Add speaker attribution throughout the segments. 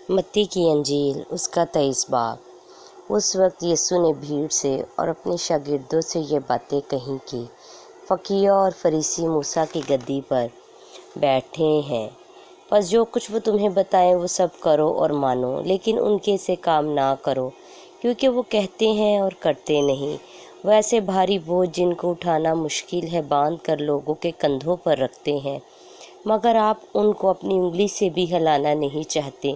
Speaker 1: متی کی انجیل اس کا 23 باب۔ اس وقت یسوع نے بھیڑ سے اور اپنے شاگردوں سے یہ باتیں کہیں کہ فقیہ اور فریسی موسیٰ کی گدی پر بیٹھے ہیں، پس جو کچھ وہ تمہیں بتائیں وہ سب کرو اور مانو، لیکن ان کے سے کام نہ کرو، کیونکہ وہ کہتے ہیں اور کرتے نہیں۔ وہ ایسے بھاری بوجھ جن کو اٹھانا مشکل ہے باندھ کر لوگوں کے کندھوں پر رکھتے ہیں، مگر آپ ان کو اپنی انگلی سے بھی ہلانا نہیں چاہتے۔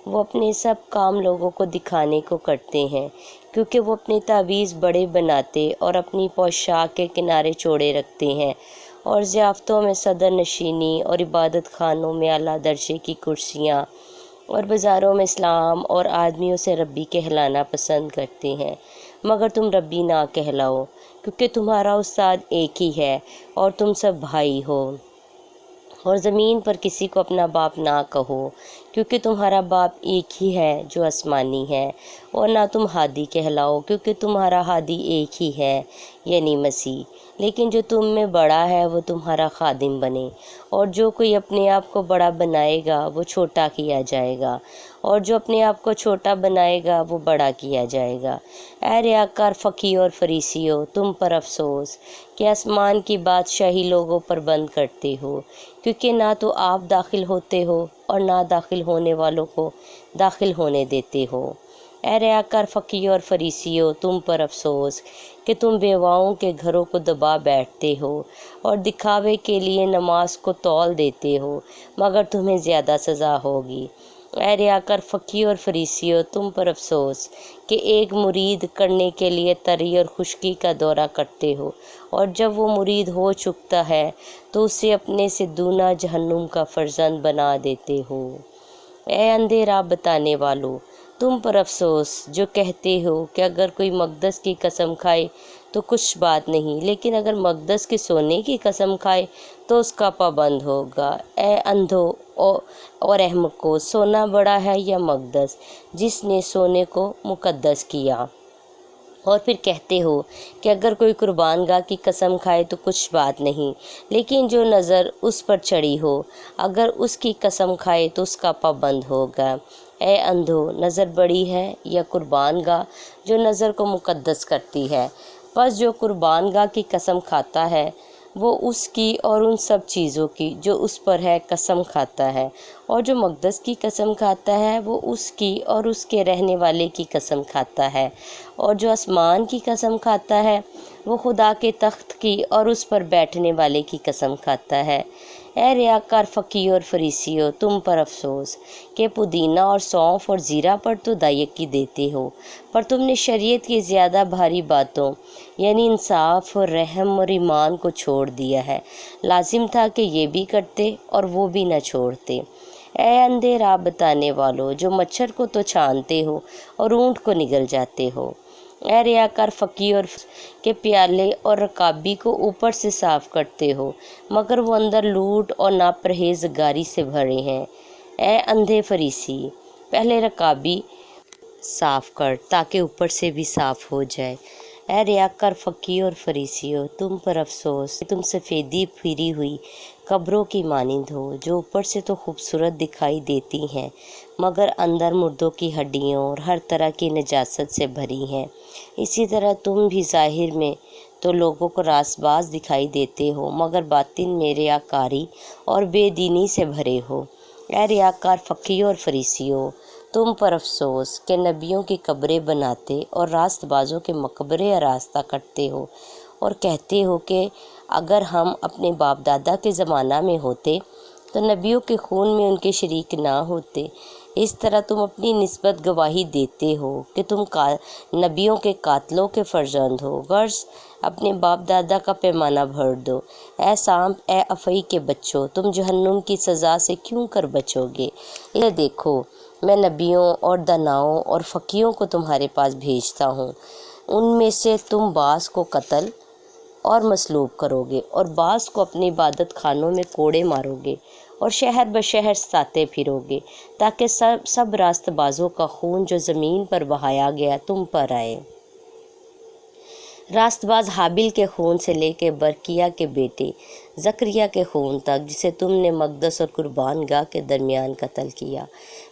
Speaker 1: وہ اپنے سب کام لوگوں کو دکھانے کو کرتے ہیں، کیونکہ وہ اپنے تعویذ بڑے بناتے اور اپنی پوشاک کے کنارے چوڑے رکھتے ہیں، اور ضیافتوں میں صدر نشینی اور عبادت خانوں میں اعلیٰ درجے کی کرسیاں اور بازاروں میں اسلام اور آدمیوں سے ربی کہلانا پسند کرتے ہیں، مگر تم ربی نہ کہلاؤ، کیونکہ تمہارا استاد ایک ہی ہے اور تم سب بھائی ہو۔ اور زمین پر کسی کو اپنا باپ نہ کہو، کیونکہ تمہارا باپ ایک ہی ہے جو آسمانی ہے، اور نہ تم ہادی کہلاؤ، کیونکہ تمہارا ہادی ایک ہی ہے، یعنی مسیح۔ لیکن جو تم میں بڑا ہے وہ تمہارا خادم بنے، اور جو کوئی اپنے آپ کو بڑا بنائے گا وہ چھوٹا کیا جائے گا، اور جو اپنے آپ کو چھوٹا بنائے گا وہ بڑا کیا جائے گا۔ اے ریاکار فقیہو اور فریسیو، تم پر افسوس کہ آسمان کی بادشاہی لوگوں پر بند کرتے ہو، کیونکہ نہ تو آپ داخل ہوتے ہو اور نہ داخل ہونے والوں کو داخل ہونے دیتے ہو۔ اے ریاکار فقیہو اور فریسیو، تم پر افسوس کہ تم بیواؤں کے گھروں کو دبا بیٹھتے ہو اور دکھاوے کے لیے نماز کو تول دیتے ہو، مگر تمہیں زیادہ سزا ہوگی۔ اے ریاکار فقیہو اور فریسیو، تم پر افسوس کہ ایک مرید کرنے کے لیے تری اور خشکی کا دورہ کرتے ہو، اور جب وہ مرید ہو چکتا ہے تو اسے اپنے سے دونا جہنم کا فرزند بنا دیتے ہو۔ اے اندھے راہ بتانے والو، تم پر افسوس جو کہتے ہو کہ اگر کوئی مقدس کی قسم کھائے تو کچھ بات نہیں، لیکن اگر مقدس کے سونے کی قسم کھائے تو اس کا پابند ہوگا۔ اے اندھو اور احمقو، سونا بڑا ہے یا مقدس جس نے سونے کو مقدس کیا؟ اور پھر کہتے ہو کہ اگر کوئی قربان گاہ کی قسم کھائے تو کچھ بات نہیں، لیکن جو نظر اس پر چڑھی ہو اگر اس کی قسم کھائے تو اس کا پابند ہوگا۔ اے اندھو، نظر بڑی ہے یا قربان گاہ جو نظر کو مقدس کرتی ہے؟ پس جو قربان گاہ کی قسم کھاتا ہے وہ اس کی اور ان سب چیزوں کی جو اس پر ہے قسم کھاتا ہے، اور جو مقدس کی قسم کھاتا ہے وہ اس کی اور اس کے رہنے والے کی قسم کھاتا ہے، اور جو آسمان کی قسم کھاتا ہے وہ خدا کے تخت کی اور اس پر بیٹھنے والے کی قسم کھاتا ہے۔ اے ریاکار فقیہو اور فریسیو، تم پر افسوس کہ پودینہ اور سونف اور زیرہ پر تو دائیکی دیتے ہو، پر تم نے شریعت کی زیادہ بھاری باتوں یعنی انصاف اور رحم اور ایمان کو چھوڑ دیا ہے۔ لازم تھا کہ یہ بھی کرتے اور وہ بھی نہ چھوڑتے۔ اے اندھے راہ بتانے والو، جو مچھر کو تو چھانتے ہو اور اونٹ کو نگل جاتے ہو۔ اے ریاکار فقیہو اور کے پیالے اور رکابی کو اوپر سے صاف کرتے ہو، مگر وہ اندر لوٹ اور ناپرہیزگاری سے بھرے ہیں۔ اے اندھے فریسی، پہلے رکابی صاف کر تاکہ اوپر سے بھی صاف ہو جائے۔ اے ریاکار فقیہو اور فریسیو، تم پر افسوس کہ تم سفیدی پھری ہوئی قبروں کی مانند ہو، جو اوپر سے تو خوبصورت دکھائی دیتی ہیں مگر اندر مردوں کی ہڈیوں اور ہر طرح کی نجاست سے بھری ہیں۔ اسی طرح تم بھی ظاہر میں تو لوگوں کو راست باز دکھائی دیتے ہو مگر باطن میں ریاکاری اور بے دینی سے بھرے ہو۔ اے ریاکار فقیہو اور فریسیو، تم پر افسوس کہ نبیوں کی قبریں بناتے اور راست بازوں کے مقبرے آراستہ کرتے ہو، اور کہتے ہو کہ اگر ہم اپنے باپ دادا کے زمانہ میں ہوتے تو نبیوں کے خون میں ان کے شریک نہ ہوتے۔ اس طرح تم اپنی نسبت گواہی دیتے ہو کہ تم نبیوں کے قاتلوں کے فرزند ہو، غرض اپنے باپ دادا کا پیمانہ بھر دو۔ اے سانپ، اے افعی کے بچوں، تم جہنم کی سزا سے کیوں کر بچو گے؟ یہ دیکھو، میں نبیوں اور داناؤں اور فقیہوں کو تمہارے پاس بھیجتا ہوں، ان میں سے تم بعض کو قتل اور مصلوب کرو گے اور بعض کو اپنے عبادت خانوں میں کوڑے مارو گے اور شہر بشہر ستاتے پھرو گے، تاکہ سب راست بازوں کا خون جو زمین پر بہایا گیا تم پر آئے۔ راست باز حابیل کے خون سے لے کے برکیہ کے بیٹے زکریا کے خون تک، جسے تم نے مقدس اور قربان گاہ کے درمیان قتل کیا،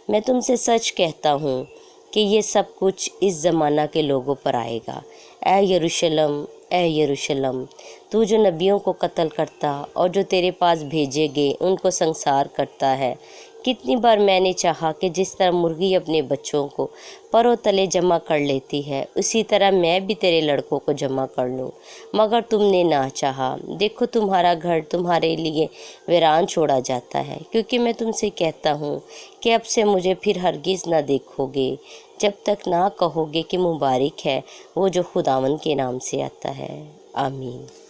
Speaker 1: میں تم سے سچ کہتا ہوں کہ یہ سب کچھ اس زمانہ کے لوگوں پر آئے گا۔ اے یروشلم، اے یروشلم، تو جو نبیوں کو قتل کرتا اور جو تیرے پاس بھیجے گئے ان کو سنسار کرتا ہے، کتنی بار میں نے چاہا کہ جس طرح مرغی اپنے بچوں کو پروں تلے جمع کر لیتی ہے، اسی طرح میں بھی تیرے لڑکوں کو جمع کر لوں، مگر تم نے نہ چاہا۔ دیکھو تمہارا گھر تمہارے لیے ویران چھوڑا جاتا ہے، کیونکہ میں تم سے کہتا ہوں کہ اب سے مجھے پھر ہرگز نہ دیکھو گے، جب تک نہ کہو گے کہ مبارک ہے وہ جو خداوند کے نام سے آتا ہے۔ آمین۔